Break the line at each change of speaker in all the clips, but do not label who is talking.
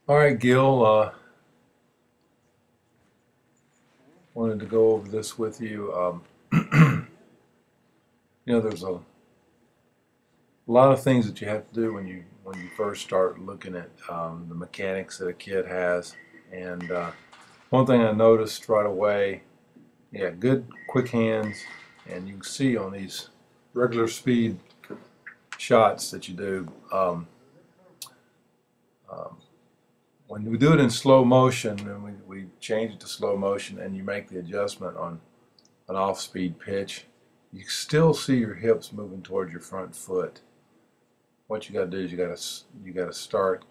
All right, Gil, wanted to go over this with you. There's a lot of things that you have to do when you first start looking at the mechanics that a kid has. And one thing I noticed right away, yeah, good quick hands, and you can see on these regular speed shots that you do. Um, when we do it in slow motion, and we change it to slow motion, and you make the adjustment on an off-speed pitch, you still see your hips moving towards your front foot. What you got to do is you got to start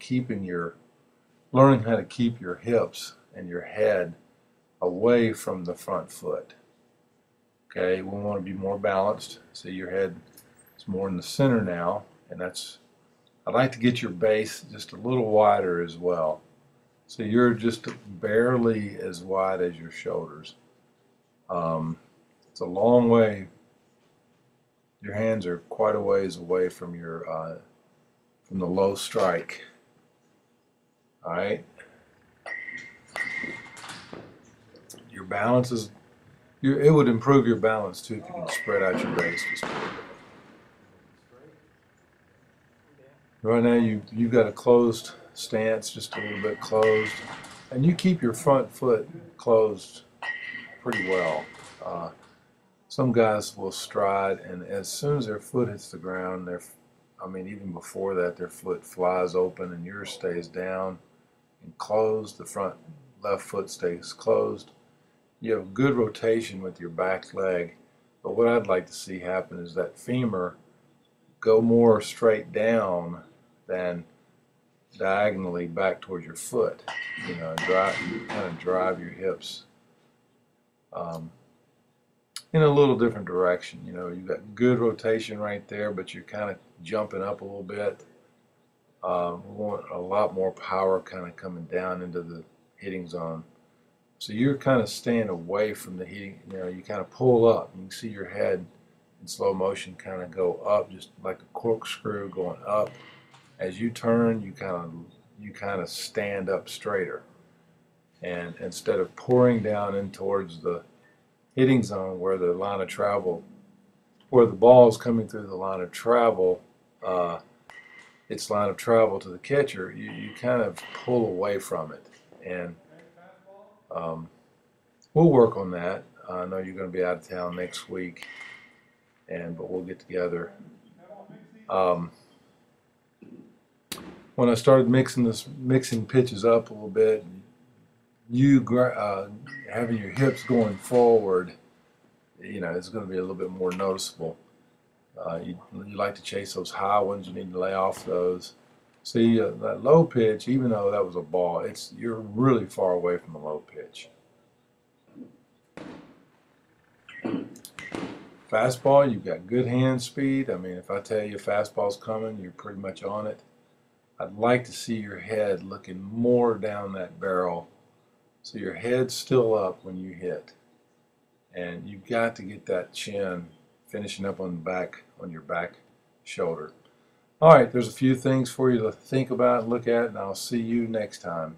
learning how to keep your hips and your head away from the front foot. Okay, we want to be more balanced. So your head is more in the center now, and I'd like to get your base just a little wider as well. So you're just barely as wide as your shoulders. It's a long way. Your hands are quite a ways away from from the low strike. All right. Your balance it would improve your balance too if you can spread out your base just a little bit. Right now you've got a closed stance, just a little bit closed, and you keep your front foot closed pretty well. Some guys will stride, and as soon as their foot hits the ground, even before that, their foot flies open and yours stays down and closed. The front left foot stays closed. You have good rotation with your back leg, but what I'd like to see happen is that femur go more straight down than diagonally back towards your foot. Kind of drive your hips in a little different direction. You've got good rotation right there, but you're kind of jumping up a little bit. We want a lot more power kind of coming down into the hitting zone. So you're kind of staying away from the hitting. You kind of pull up. You can see your head in slow motion kind of go up, just like a corkscrew going up. As you turn, you kind of stand up straighter. And instead of pouring down in towards the hitting zone where the line of travel, where the ball is coming through the line of travel, its line of travel to the catcher, you kind of pull away from it. And we'll work on that. I know you're going to be out of town next week, but we'll get together. When I started mixing pitches up a little bit, having your hips going forward, it's going to be a little bit more noticeable. You like to chase those high ones. You need to lay off those. See, that low pitch, even though that was a ball, you're really far away from the low pitch. Fastball, you've got good hand speed. If I tell you a fastball's coming, you're pretty much on it. I'd like to see your head looking more down that barrel, so your head's still up when you hit. And you've got to get that chin finishing up on your back shoulder. All right, there's a few things for you to think about and look at, and I'll see you next time.